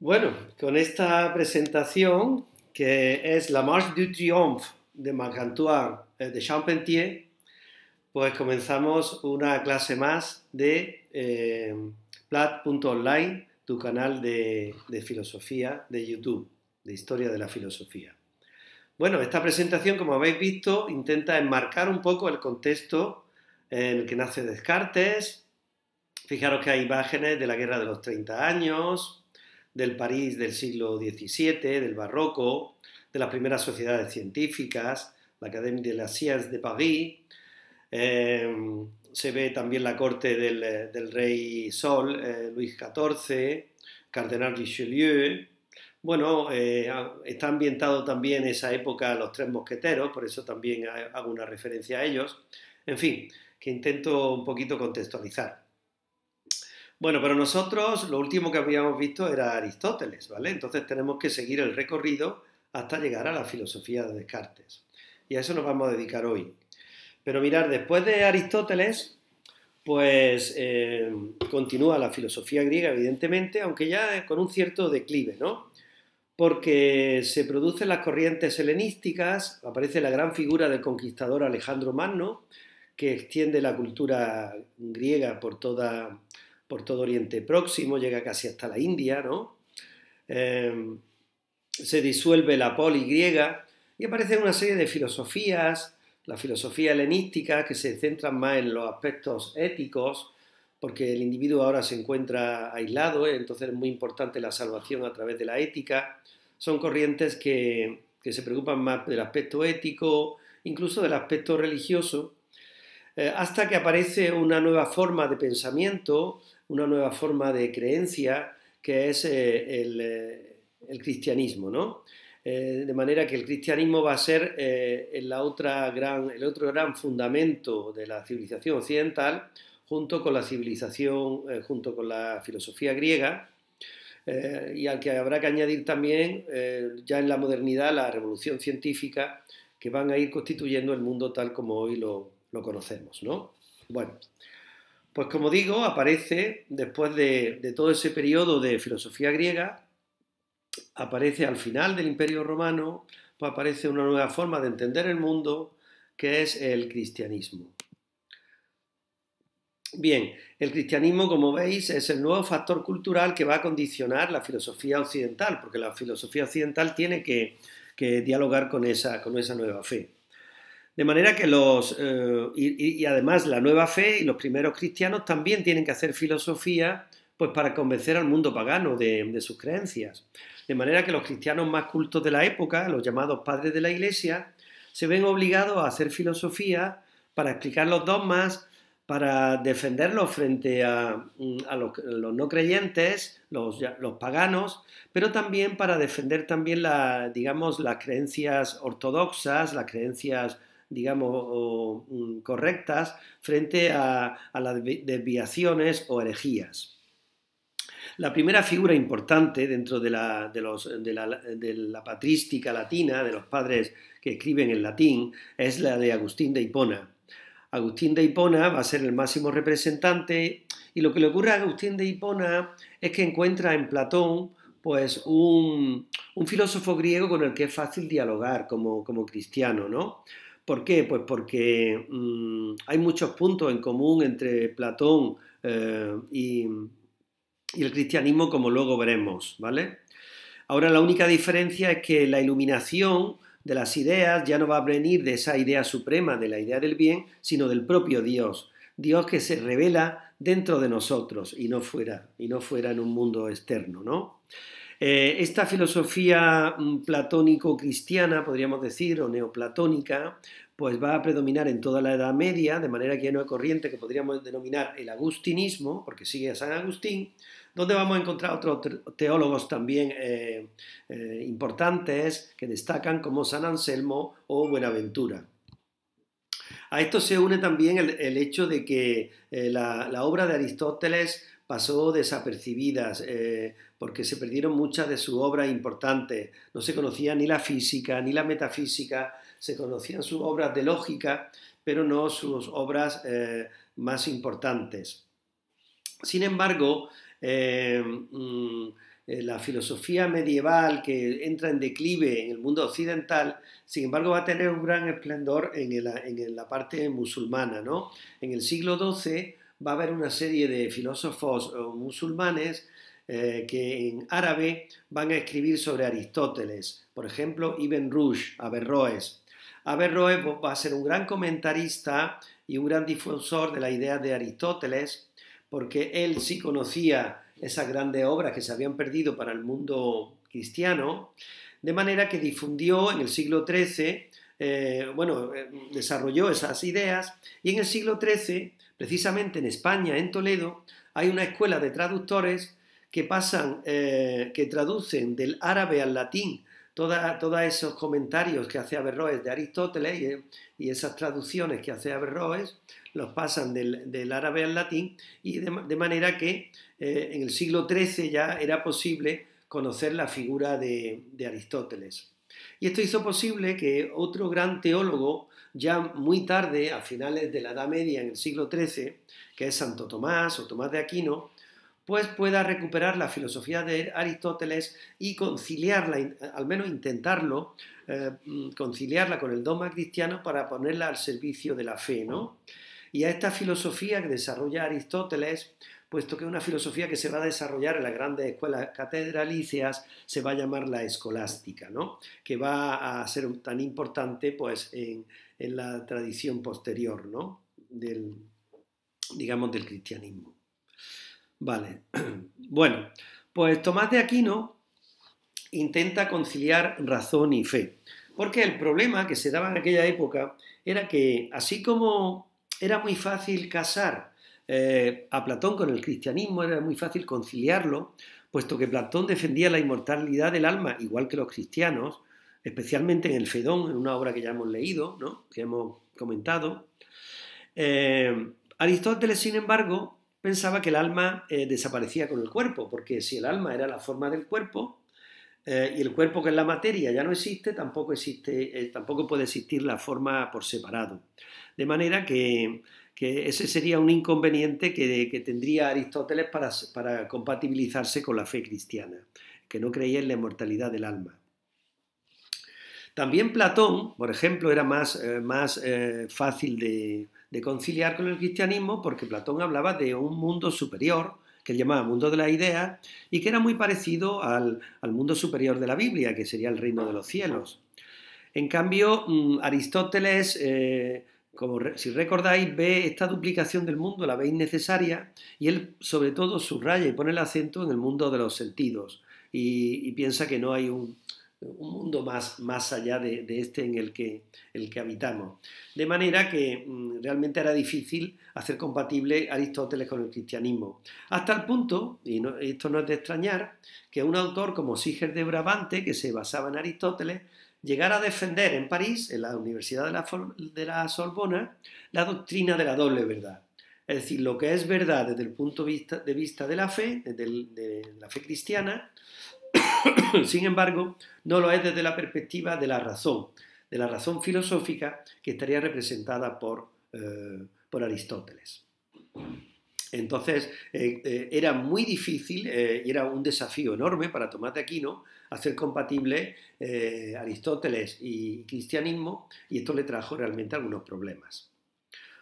Bueno, con esta presentación, que es la Marche du Triomphe de Marc-Antoine de Charpentier, pues comenzamos una clase más de Plat.online, tu canal de filosofía de YouTube, de historia de la filosofía. Bueno, esta presentación, como habéis visto, intenta enmarcar un poco el contexto en el que nace Descartes. Fijaros que hay imágenes de la Guerra de los 30 años, del París del siglo XVII, del Barroco, de las primeras sociedades científicas, la Académie de la Sciences de París. Se ve también la corte del rey Sol, Luis XIV, Cardenal Richelieu. Bueno, está ambientado también esa época Los Tres Mosqueteros, por eso también hago una referencia a ellos. En fin, que intento un poquito contextualizar. Bueno, pero nosotros lo último que habíamos visto era Aristóteles, ¿vale? Entonces tenemos que seguir el recorrido hasta llegar a la filosofía de Descartes. Y a eso nos vamos a dedicar hoy. Pero mirad, después de Aristóteles, pues continúa la filosofía griega, evidentemente, aunque ya con un cierto declive, ¿no? Porque se producen las corrientes helenísticas, aparece la gran figura del conquistador Alejandro Magno, que extiende la cultura griega por todo Oriente Próximo, llega casi hasta la India, ¿no? Se disuelve la polis griega y aparecen una serie de filosofías, la filosofía helenística, que se centran más en los aspectos éticos, porque el individuo ahora se encuentra aislado, entonces es muy importante la salvación a través de la ética. Son corrientes que se preocupan más del aspecto ético, incluso del aspecto religioso, hasta que aparece una nueva forma de pensamiento, una nueva forma de creencia, que es el cristianismo, ¿no? De manera que el cristianismo va a ser el otro gran fundamento de la civilización occidental, junto con la junto con la filosofía griega, y al que habrá que añadir también, ya en la modernidad, la revolución científica, que van a ir constituyendo el mundo tal como hoy lo conocemos, ¿no? Bueno, pues como digo, aparece, después de todo ese periodo de filosofía griega, aparece al final del Imperio Romano, pues aparece una nueva forma de entender el mundo, que es el cristianismo. Bien, el cristianismo, como veis, es el nuevo factor cultural que va a condicionar la filosofía occidental, porque la filosofía occidental tiene que dialogar con esa nueva fe. De manera que y además la nueva fe y los primeros cristianos también tienen que hacer filosofía, pues para convencer al mundo pagano de sus creencias. De manera que los cristianos más cultos de la época, los llamados padres de la Iglesia, se ven obligados a hacer filosofía para explicar los dogmas, para defenderlos frente a los no creyentes, los paganos, pero también para defender también las creencias ortodoxas, las creencias correctas frente a las desviaciones o herejías. La primera figura importante dentro de la patrística latina, de los padres que escriben en latín, es la de Agustín de Hipona. Agustín de Hipona va a ser el máximo representante, y lo que le ocurre a Agustín de Hipona es que encuentra en Platón pues un filósofo griego con el que es fácil dialogar como cristiano, ¿no? ¿Por qué? Pues porque hay muchos puntos en común entre Platón y el cristianismo, como luego veremos, ¿vale? Ahora la única diferencia es que la iluminación de las ideas ya no va a venir de esa idea suprema, de la idea del bien, sino del propio Dios. Dios que se revela dentro de nosotros y no fuera en un mundo externo, ¿no? Esta filosofía platónico-cristiana, podríamos decir, o neoplatónica, pues va a predominar en toda la Edad Media, de manera que hay una corriente que podríamos denominar el agustinismo, porque sigue a San Agustín, donde vamos a encontrar otros teólogos también importantes que destacan, como San Anselmo o Buenaventura. A esto se une también el hecho de que la obra de Aristóteles pasó desapercibidas, porque se perdieron muchas de sus obras importantes. No se conocía ni la física ni la metafísica, se conocían sus obras de lógica, pero no sus obras más importantes. Sin embargo, la filosofía medieval que entra en declive en el mundo occidental, sin embargo va a tener un gran esplendor en la parte musulmana, ¿no? En el siglo XII va a haber una serie de filósofos musulmanes que en árabe van a escribir sobre Aristóteles. Por ejemplo, Ibn Rushd, Averroes. Averroes va a ser un gran comentarista y un gran difusor de la idea de Aristóteles, porque él sí conocía esas grandes obras que se habían perdido para el mundo cristiano, de manera que difundió en el siglo XIII, desarrolló esas ideas, y en el siglo XIII, precisamente en España, en Toledo, hay una escuela de traductores que traducen del árabe al latín todos esos comentarios que hace Averroes de Aristóteles y esas traducciones que hace Averroes, los pasan del árabe al latín, y de manera que en el siglo XIII ya era posible conocer la figura de Aristóteles. Y esto hizo posible que otro gran teólogo, ya muy tarde, a finales de la Edad Media, en el siglo XIII, que es Santo Tomás o Tomás de Aquino, pues pueda recuperar la filosofía de Aristóteles y conciliarla, al menos intentarlo, conciliarla con el dogma cristiano para ponerla al servicio de la fe, ¿no? Y a esta filosofía que desarrolla Aristóteles, puesto que es una filosofía que se va a desarrollar en las grandes escuelas catedralicias, se va a llamar la escolástica, ¿no? Que va a ser tan importante pues, en la tradición posterior, ¿no? del cristianismo. Vale, bueno, pues Tomás de Aquino intenta conciliar razón y fe, porque el problema que se daba en aquella época era que, así como era muy fácil casar a Platón con el cristianismo, era muy fácil conciliarlo, puesto que Platón defendía la inmortalidad del alma, igual que los cristianos, especialmente en el Fedón, en una obra que ya hemos leído, ¿no? Que hemos comentado. Aristóteles, sin embargo, pensaba que el alma desaparecía con el cuerpo, porque si el alma era la forma del cuerpo, y el cuerpo, que es la materia, ya no existe, tampoco puede existir la forma por separado. De manera que ese sería un inconveniente que tendría Aristóteles para compatibilizarse con la fe cristiana, que no creía en la inmortalidad del alma. También Platón, por ejemplo, era más fácil de conciliar con el cristianismo, porque Platón hablaba de un mundo superior, que él llamaba mundo de la idea, y que era muy parecido al mundo superior de la Biblia, que sería el reino de los cielos. En cambio, Aristóteles, si recordáis, ve esta duplicación del mundo, la ve innecesaria, y él sobre todo subraya y pone el acento en el mundo de los sentidos, y piensa que no hay un mundo más allá de este en el que habitamos. De manera que realmente era difícil hacer compatible Aristóteles con el cristianismo. Hasta el punto, y esto no es de extrañar, que un autor como Siger de Brabante, que se basaba en Aristóteles, llegara a defender en París, en la Universidad de la Sorbona, la doctrina de la doble verdad. Es decir, lo que es verdad desde el punto de vista de la fe, de la fe cristiana, sin embargo, no lo es desde la perspectiva de la razón filosófica, que estaría representada por Aristóteles. Entonces, era muy difícil y era un desafío enorme para Tomás de Aquino hacer compatible Aristóteles y cristianismo, y esto le trajo realmente algunos problemas.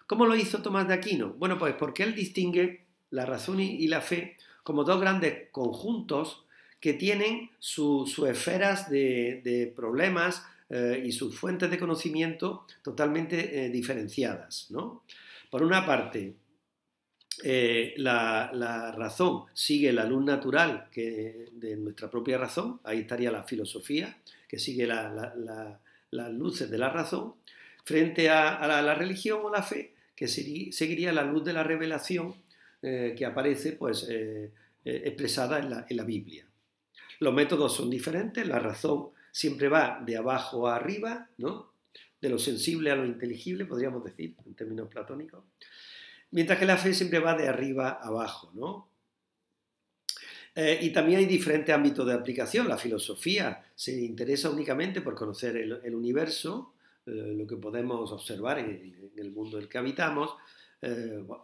¿Cómo lo hizo Tomás de Aquino? Bueno, pues porque él distingue la razón y la fe como dos grandes conjuntos que tienen sus esferas de problemas y sus fuentes de conocimiento totalmente diferenciadas, ¿no? Por una parte, la razón sigue la luz natural de nuestra propia razón, ahí estaría la filosofía, que sigue las luces de la razón, frente a la religión o la fe, que seguiría la luz de la revelación que aparece pues, expresada en la Biblia. Los métodos son diferentes, la razón siempre va de abajo a arriba, ¿no? De lo sensible a lo inteligible, podríamos decir, en términos platónicos, mientras que la fe siempre va de arriba a abajo, ¿no? Y también hay diferentes ámbitos de aplicación. La filosofía se interesa únicamente por conocer el universo, lo que podemos observar en el mundo en el que habitamos.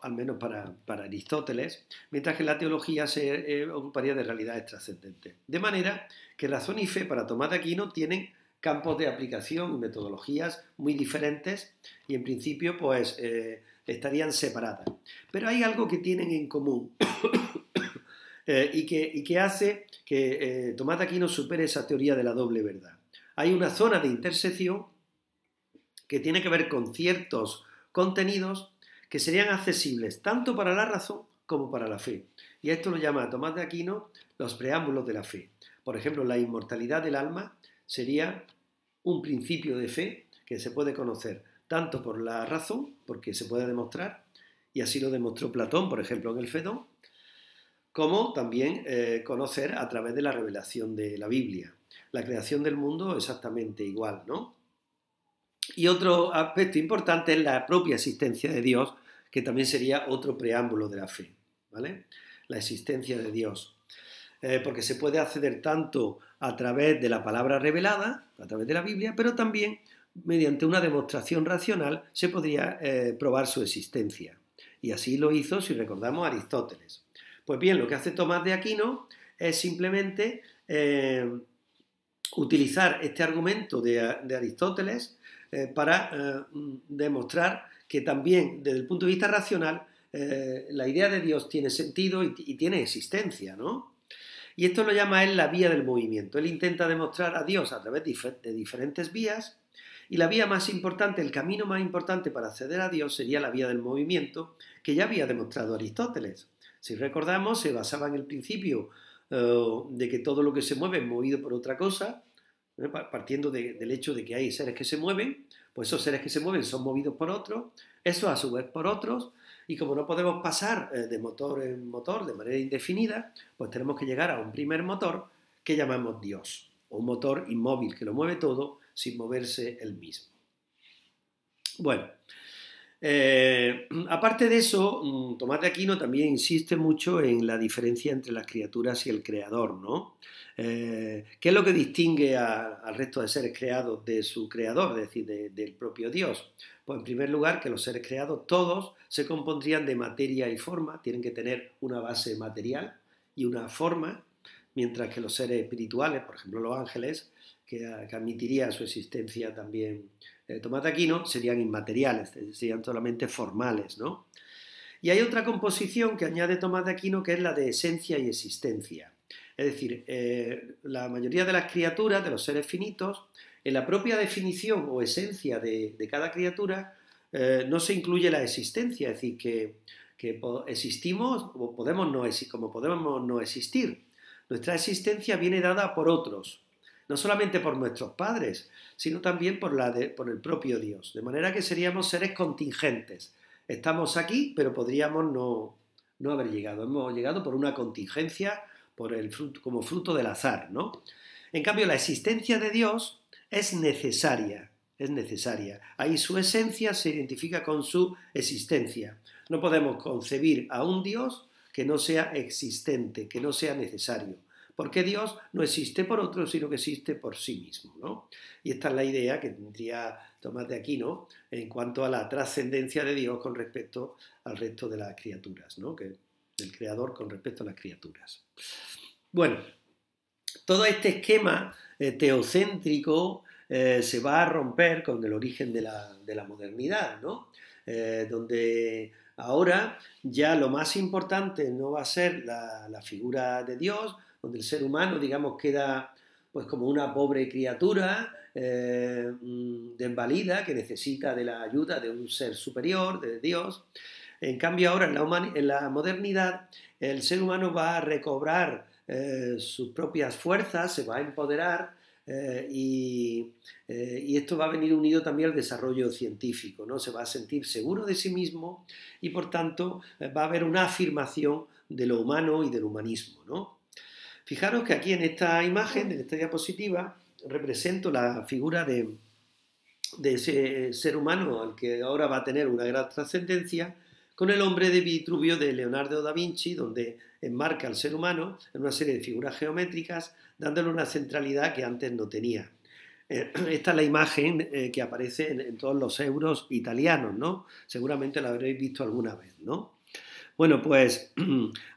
al menos para Aristóteles, mientras que la teología se ocuparía de realidades trascendentes. De manera que razón y fe para Tomás de Aquino tienen campos de aplicación y metodologías muy diferentes y en principio pues estarían separadas. Pero hay algo que tienen en común y que hace que Tomás de Aquino supere esa teoría de la doble verdad. Hay una zona de intersección que tiene que ver con ciertos contenidos que serían accesibles tanto para la razón como para la fe. Y a esto lo llama Tomás de Aquino los preámbulos de la fe. Por ejemplo, la inmortalidad del alma sería un principio de fe que se puede conocer tanto por la razón, porque se puede demostrar, y así lo demostró Platón, por ejemplo, en el Fedón, como también conocer a través de la revelación de la Biblia. La creación del mundo exactamente igual, ¿no? Y otro aspecto importante es la propia existencia de Dios, que también sería otro preámbulo de la fe, ¿vale? La existencia de Dios. Porque se puede acceder tanto a través de la palabra revelada, a través de la Biblia, pero también mediante una demostración racional se podría probar su existencia. Y así lo hizo, si recordamos, Aristóteles. Pues bien, lo que hace Tomás de Aquino es simplemente utilizar este argumento de Aristóteles para demostrar que también, desde el punto de vista racional, la idea de Dios tiene sentido y tiene existencia, ¿no? Y esto lo llama él la vía del movimiento. Él intenta demostrar a Dios a través de diferentes vías, y la vía más importante, el camino más importante para acceder a Dios sería la vía del movimiento, que ya había demostrado Aristóteles. Si recordamos, se basaba en el principio de que todo lo que se mueve es movido por otra cosa, partiendo del hecho de que hay seres que se mueven, pues esos seres que se mueven son movidos por otros, esos a su vez por otros, y como no podemos pasar de motor en motor de manera indefinida, pues tenemos que llegar a un primer motor que llamamos Dios, o un motor inmóvil que lo mueve todo sin moverse él mismo. Bueno, aparte de eso, Tomás de Aquino también insiste mucho en la diferencia entre las criaturas y el creador, ¿no? ¿Qué es lo que distingue al resto de seres creados de su creador, es decir, del propio Dios? Pues en primer lugar, que los seres creados todos se compondrían de materia y forma, tienen que tener una base material y una forma, mientras que los seres espirituales, por ejemplo los ángeles, que admitiría su existencia también Tomás de Aquino, serían inmateriales, serían solamente formales, ¿no? Y hay otra composición que añade Tomás de Aquino, que es la de esencia y existencia. Es decir, la mayoría de las criaturas, de los seres finitos, en la propia definición o esencia de cada criatura no se incluye la existencia, es decir, que existimos o podemos no existir. Nuestra existencia viene dada por otros, no solamente por nuestros padres, sino también por el propio Dios. De manera que seríamos seres contingentes. Estamos aquí, pero podríamos no haber llegado. Hemos llegado por una contingencia, como fruto del azar, ¿no? En cambio, la existencia de Dios es necesaria. Ahí su esencia se identifica con su existencia. No podemos concebir a un Dios que no sea existente, que no sea necesario. Porque Dios no existe por otro, sino que existe por sí mismo, ¿no? Y esta es la idea que tendría Tomás de Aquino en cuanto a la trascendencia de Dios con respecto al resto de las criaturas, ¿no? Del Creador con respecto a las criaturas. Bueno, todo este esquema teocéntrico se va a romper con el origen de la modernidad, ¿no? Donde ahora ya lo más importante no va a ser la figura de Dios, donde el ser humano, digamos, queda pues como una pobre criatura desvalida que necesita de la ayuda de un ser superior, de Dios. En cambio ahora en la modernidad el ser humano va a recobrar sus propias fuerzas, se va a empoderar y esto va a venir unido también al desarrollo científico, ¿no? Se va a sentir seguro de sí mismo y por tanto va a haber una afirmación de lo humano y del humanismo, ¿no? Fijaros que aquí en esta imagen, en esta diapositiva, represento la figura de ese ser humano al que ahora va a tener una gran trascendencia, con el hombre de Vitruvio de Leonardo da Vinci, donde enmarca al ser humano en una serie de figuras geométricas, dándole una centralidad que antes no tenía. Esta es la imagen que aparece en todos los euros italianos, ¿no? Seguramente la habréis visto alguna vez, ¿no? Bueno, pues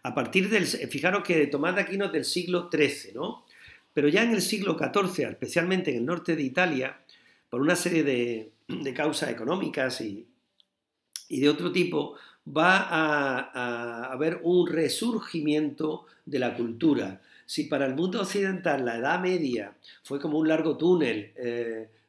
a partir del... Fijaros que Tomás de Aquino es del siglo XIII, ¿no? Pero ya en el siglo XIV, especialmente en el norte de Italia, por una serie de causas económicas y de otro tipo, va a haber un resurgimiento de la cultura. Si para el mundo occidental la Edad Media fue como un largo túnel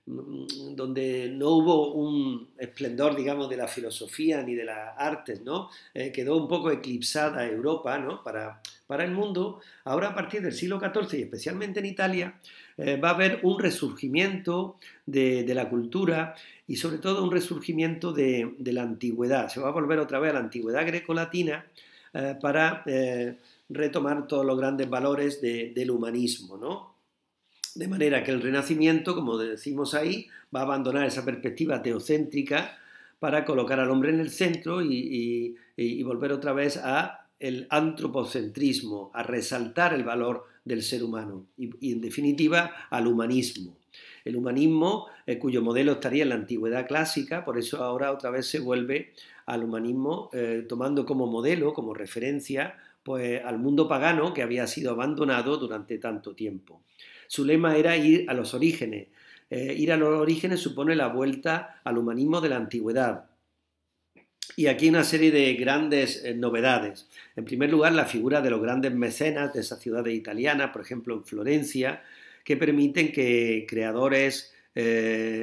donde no hubo un esplendor, digamos, de la filosofía ni de las artes, ¿no? Quedó un poco eclipsada Europa, ¿no? Para el mundo, ahora a partir del siglo XIV y especialmente en Italia, va a haber un resurgimiento de la cultura y sobre todo un resurgimiento de la antigüedad. Se va a volver otra vez a la antigüedad grecolatina para retomar todos los grandes valores del humanismo, ¿no? De manera que el Renacimiento, como decimos ahí, va a abandonar esa perspectiva teocéntrica para colocar al hombre en el centro y volver otra vez al antropocentrismo, a resaltar el valor del ser humano y en definitiva al humanismo. El humanismo, cuyo modelo estaría en la antigüedad clásica, por eso ahora otra vez se vuelve al humanismo tomando como modelo, como referencia, pues al mundo pagano que había sido abandonado durante tanto tiempo. Su lema era ir a los orígenes. Ir a los orígenes supone la vuelta al humanismo de la antigüedad. Y aquí hay una serie de grandes novedades. En primer lugar, la figura de los grandes mecenas de esas ciudades italianas, por ejemplo en Florencia, que permiten que creadores,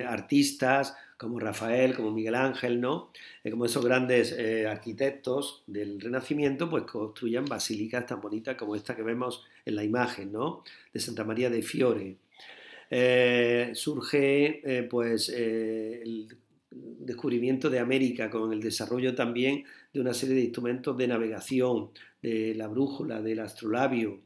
artistas como Rafael, como Miguel Ángel, ¿no? Como esos grandes arquitectos del Renacimiento, pues construyan basílicas tan bonitas como esta que vemos en la imagen, ¿no? De Santa María de Fiore. Surge el descubrimiento de América con el desarrollo también de una serie de instrumentos de navegación, de la brújula, del astrolabio.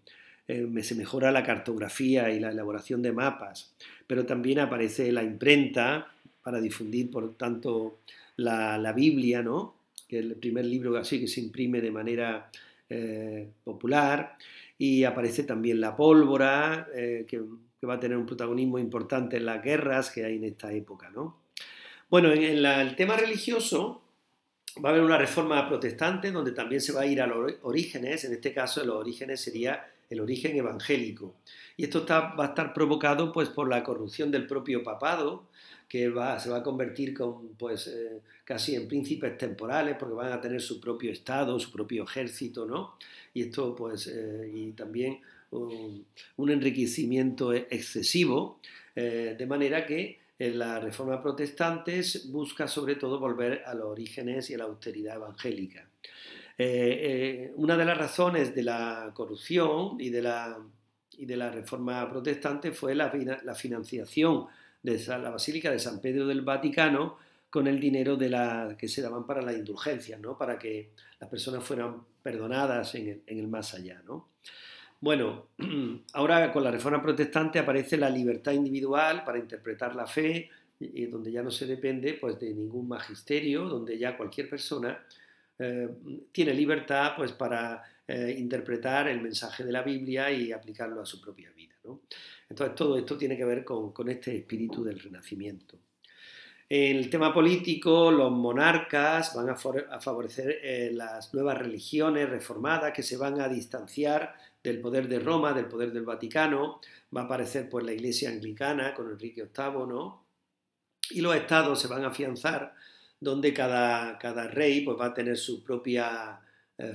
Se mejora la cartografía y la elaboración de mapas, pero también aparece la imprenta para difundir, por tanto, la Biblia, ¿no? Que es el primer libro así que se imprime de manera popular, y aparece también la pólvora, que va a tener un protagonismo importante en las guerras que hay en esta época, ¿no? Bueno, en el tema religioso va a haber una reforma protestante donde también se va a ir a los orígenes, en este caso los orígenes sería el origen evangélico. Y esto va a estar provocado pues, por la corrupción del propio papado, que se va a convertir casi en príncipes temporales, porque van a tener su propio estado, su propio ejército, ¿no? Y esto, y también un enriquecimiento excesivo, de manera que la reforma protestante busca sobre todo volver a los orígenes y a la austeridad evangélica. Una de las razones de la corrupción y de la reforma protestante fue la financiación de la Basílica de San Pedro del Vaticano con el dinero que se daban para las indulgencias, ¿no? Para que las personas fueran perdonadas en el más allá, ¿no? Bueno, ahora con la reforma protestante aparece la libertad individual para interpretar la fe, donde ya no se depende pues, de ningún magisterio, donde ya cualquier persona tiene libertad pues, para interpretar el mensaje de la Biblia y aplicarlo a su propia vida, ¿no? Entonces todo esto tiene que ver con este espíritu del Renacimiento. En el tema político, los monarcas van a favorecer las nuevas religiones reformadas que se van a distanciar del poder de Roma, del poder del Vaticano. Va a aparecer pues, la Iglesia anglicana con Enrique VIII, ¿no? Y los estados se van a afianzar donde cada rey pues, va a tener su propia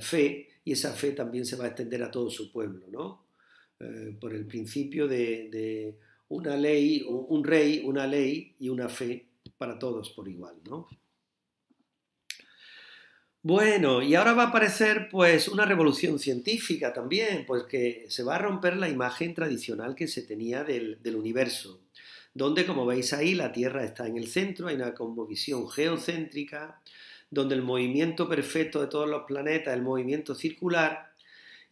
fe y esa fe también se va a extender a todo su pueblo, ¿no? Por el principio de una ley, un rey, una ley y una fe para todos por igual, ¿no? Bueno, y ahora va a aparecer pues una revolución científica también, pues que se va a romper la imagen tradicional que se tenía del universo, donde como veis ahí la Tierra está en el centro, hay una cosmovisión geocéntrica, donde el movimiento perfecto de todos los planetas es el movimiento circular,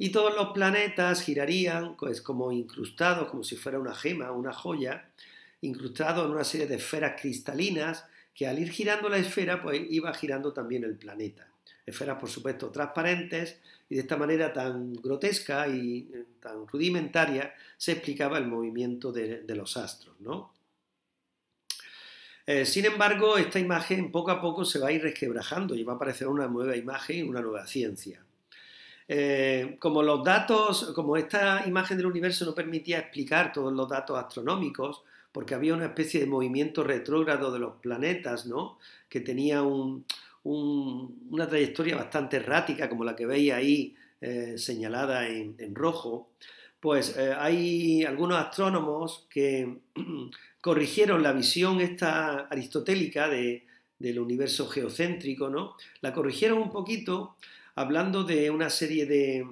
y todos los planetas girarían pues como incrustados, como si fuera una gema, una joya, incrustados en una serie de esferas cristalinas que al ir girando la esfera pues iba girando también el planeta. Esferas por supuesto transparentes y de esta manera tan grotesca y tan rudimentaria se explicaba el movimiento de los astros, ¿no? Sin embargo, esta imagen poco a poco se va a ir resquebrajando y va a aparecer una nueva imagen y una nueva ciencia. Como los datos, como esta imagen del universo no permitía explicar todos los datos astronómicos, porque había una especie de movimiento retrógrado de los planetas, ¿no? Que tenía una trayectoria bastante errática, como la que veis ahí señalada en rojo, pues hay algunos astrónomos que corrigieron la visión esta aristotélica del universo geocéntrico, ¿no? La corrigieron un poquito hablando de una serie de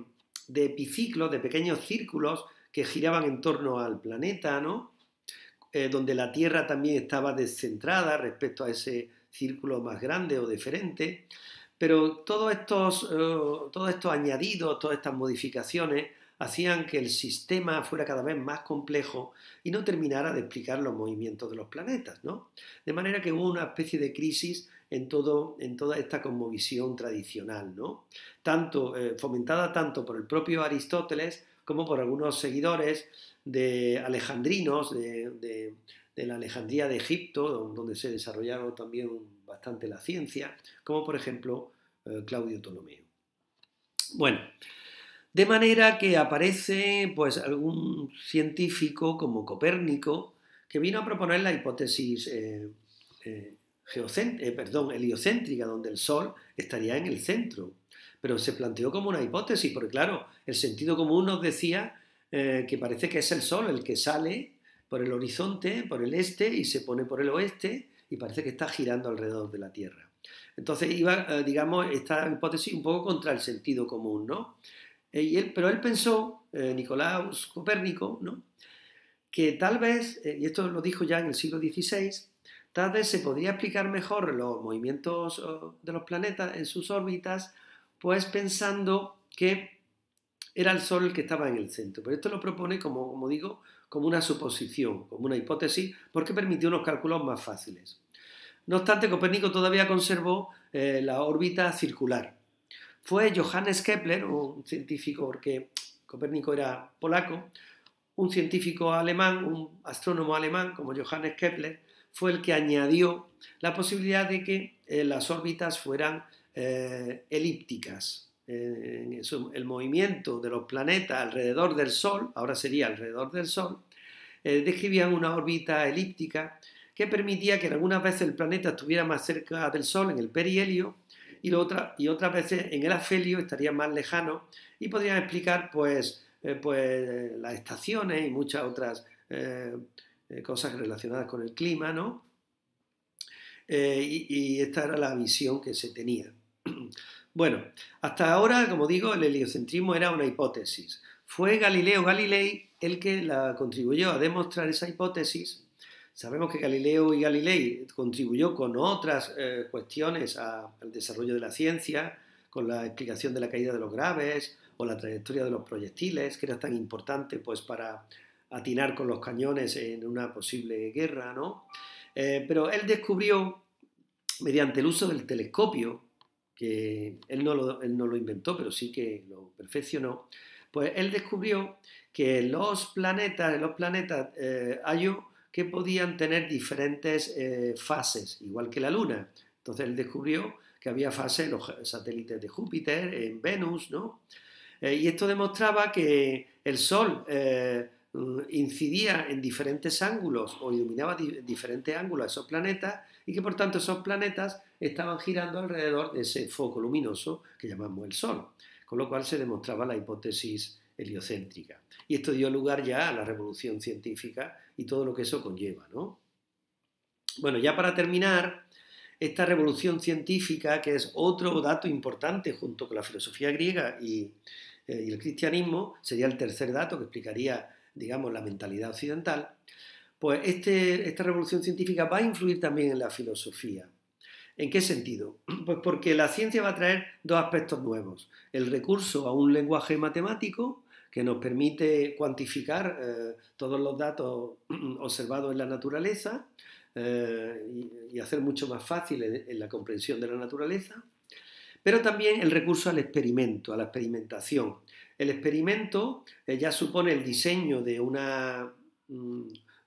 epiciclos, de pequeños círculos que giraban en torno al planeta, ¿no? Donde la Tierra también estaba descentrada respecto a ese círculo más grande o diferente, pero todos estos añadidos, todas estas modificaciones hacían que el sistema fuera cada vez más complejo y no terminara de explicar los movimientos de los planetas, ¿no? De manera que hubo una especie de crisis en toda esta cosmovisión tradicional, ¿no? Fomentada tanto por el propio Aristóteles como por algunos seguidores de alejandrinos de la Alejandría de Egipto, donde se desarrollaron también bastante la ciencia, como por ejemplo Claudio Ptolomeo. Bueno, de manera que aparece pues algún científico como Copérnico que vino a proponer la hipótesis heliocéntrica, donde el Sol estaría en el centro. Pero se planteó como una hipótesis, porque claro, el sentido común nos decía que parece que es el Sol el que sale por el horizonte, por el este, y se pone por el oeste, y parece que está girando alrededor de la Tierra. Entonces iba, digamos, esta hipótesis un poco contra el sentido común, ¿no? Pero él pensó, Nicolaus Copérnico, ¿no? Que tal vez, y esto lo dijo ya en el siglo XVI, tal vez se podría explicar mejor los movimientos de los planetas en sus órbitas, pues pensando que era el Sol el que estaba en el centro. Pero esto lo propone, como digo, como una suposición, como una hipótesis, porque permitió unos cálculos más fáciles. No obstante, Copérnico todavía conservó la órbita circular. Fue Johannes Kepler, un científico, porque Copérnico era polaco, un científico alemán, un astrónomo alemán como Johannes Kepler, fue el que añadió la posibilidad de que las órbitas fueran elípticas. El movimiento de los planetas alrededor del Sol, ahora sería alrededor del Sol, describían una órbita elíptica que permitía que algunas veces el planeta estuviera más cerca del Sol en el perihelio y otras veces en el afelio estaría más lejano y podrían explicar pues las estaciones y muchas otras cosas relacionadas con el clima, ¿no? Y esta era la visión que se tenía. Bueno, hasta ahora, como digo, el heliocentrismo era una hipótesis. Fue Galileo Galilei el que la contribuyó a demostrar esa hipótesis. Sabemos que Galileo Galilei contribuyó con otras cuestiones al desarrollo de la ciencia, con la explicación de la caída de los graves o la trayectoria de los proyectiles, que era tan importante pues, para atinar con los cañones en una posible guerra, ¿no? Pero él descubrió, mediante el uso del telescopio, que él no lo inventó, pero sí que lo perfeccionó, pues él descubrió que los planetas halló que podían tener diferentes fases, igual que la Luna. Entonces él descubrió que había fases en los satélites de Júpiter, en Venus, ¿no? Y esto demostraba que el Sol incidía en diferentes ángulos o iluminaba diferentes ángulos a esos planetas y que por tanto esos planetas estaban girando alrededor de ese foco luminoso que llamamos el Sol, con lo cual se demostraba la hipótesis heliocéntrica. Y esto dio lugar ya a la revolución científica y todo lo que eso conlleva, ¿no? Bueno, ya para terminar, esta revolución científica, que es otro dato importante junto con la filosofía griega y el cristianismo, sería el tercer dato que explicaría, digamos, la mentalidad occidental, pues esta revolución científica va a influir también en la filosofía. ¿En qué sentido? Pues porque la ciencia va a traer dos aspectos nuevos. El recurso a un lenguaje matemático que nos permite cuantificar todos los datos observados en la naturaleza y hacer mucho más fácil en la comprensión de la naturaleza, pero también el recurso al experimento, a la experimentación. El experimento ya supone el diseño de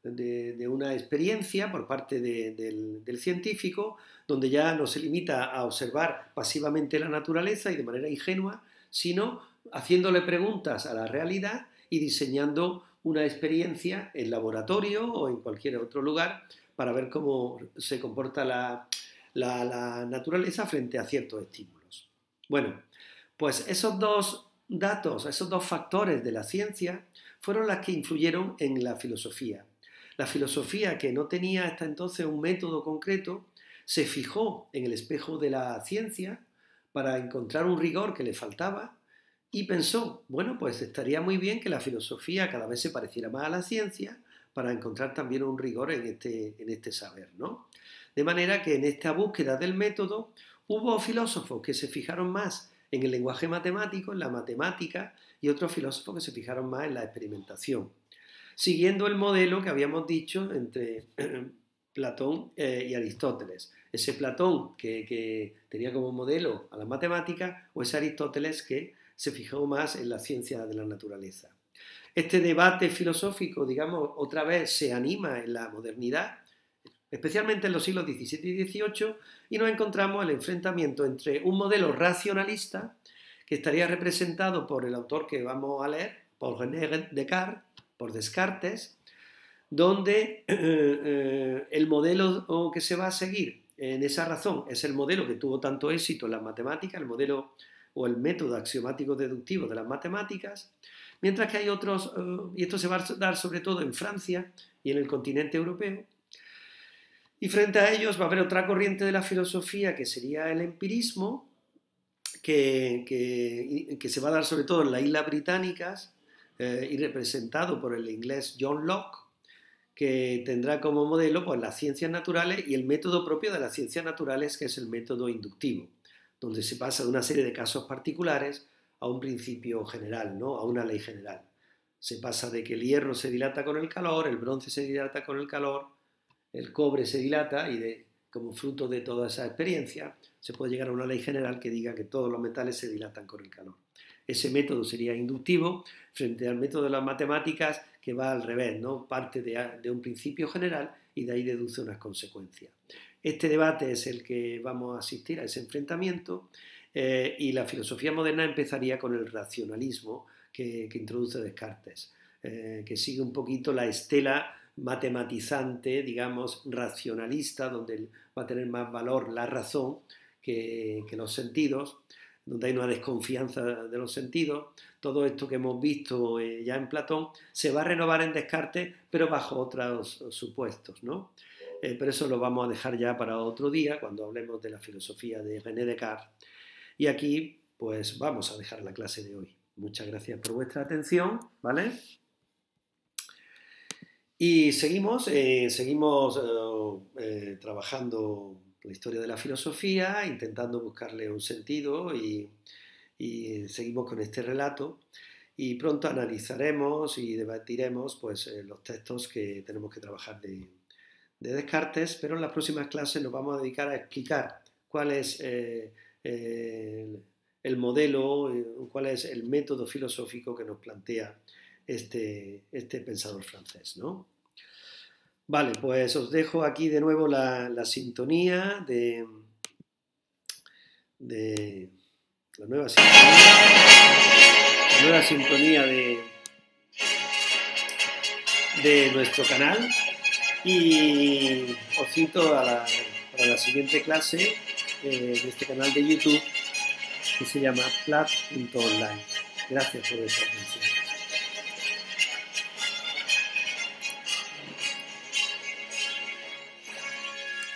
de una experiencia por parte del científico, donde ya no se limita a observar pasivamente la naturaleza y de manera ingenua, sino haciéndole preguntas a la realidad y diseñando una experiencia en laboratorio o en cualquier otro lugar para ver cómo se comporta la naturaleza frente a ciertos estímulos. Bueno, pues esos dos datos, esos dos factores de la ciencia fueron las que influyeron en la filosofía. La filosofía, que no tenía hasta entonces un método concreto, se fijó en el espejo de la ciencia para encontrar un rigor que le faltaba y pensó, bueno, pues estaría muy bien que la filosofía cada vez se pareciera más a la ciencia para encontrar también un rigor en este saber, ¿no? De manera que en esta búsqueda del método hubo filósofos que se fijaron más en el lenguaje matemático, en la matemática, y otros filósofos que se fijaron más en la experimentación, siguiendo el modelo que habíamos dicho entre Platón y Aristóteles. Ese Platón que tenía como modelo a la matemática, o ese Aristóteles que se fijó más en la ciencia de la naturaleza. Este debate filosófico, digamos, otra vez se anima en la modernidad, especialmente en los siglos XVII y XVIII, y nos encontramos el enfrentamiento entre un modelo racionalista, que estaría representado por el autor que vamos a leer, por René Descartes, por Descartes, donde el modelo que se va a seguir en esa razón es el modelo que tuvo tanto éxito en las matemáticas, el modelo o el método axiomático deductivo de las matemáticas, mientras que hay otros, y esto se va a dar sobre todo en Francia y en el continente europeo, y frente a ellos va a haber otra corriente de la filosofía que sería el empirismo, que se va a dar sobre todo en las Islas Británicas y representado por el inglés John Locke, que tendrá como modelo pues, las ciencias naturales y el método propio de las ciencias naturales, que es el método inductivo, donde se pasa de una serie de casos particulares a un principio general, ¿no? A una ley general. Se pasa de que el hierro se dilata con el calor, el bronce se dilata con el calor, el cobre se dilata y como fruto de toda esa experiencia se puede llegar a una ley general que diga que todos los metales se dilatan con el calor. Ese método sería inductivo frente al método de las matemáticas que va al revés, ¿no? Parte de un principio general y de ahí deduce unas consecuencias. Este debate es el que vamos a asistir a ese enfrentamiento y la filosofía moderna empezaría con el racionalismo que introduce Descartes, que sigue un poquito la estela matematizante, digamos, racionalista, donde va a tener más valor la razón que los sentidos, donde hay una desconfianza de los sentidos. Todo esto que hemos visto ya en Platón se va a renovar en Descartes, pero bajo otros supuestos, ¿no? Pero eso lo vamos a dejar ya para otro día, cuando hablemos de la filosofía de René Descartes. Y aquí, pues vamos a dejar la clase de hoy. Muchas gracias por vuestra atención, ¿vale? Y seguimos trabajando la historia de la filosofía, intentando buscarle un sentido y seguimos con este relato y pronto analizaremos y debatiremos pues, los textos que tenemos que trabajar de Descartes, pero en las próximas clases nos vamos a dedicar a explicar cuál es el modelo, cuál es el método filosófico que nos plantea este pensador francés, ¿no? Vale, pues os dejo aquí de nuevo la sintonía de la nueva sintonía de nuestro canal y os cito para la siguiente clase de este canal de YouTube que se llama plat.online. Gracias por vuestra atención.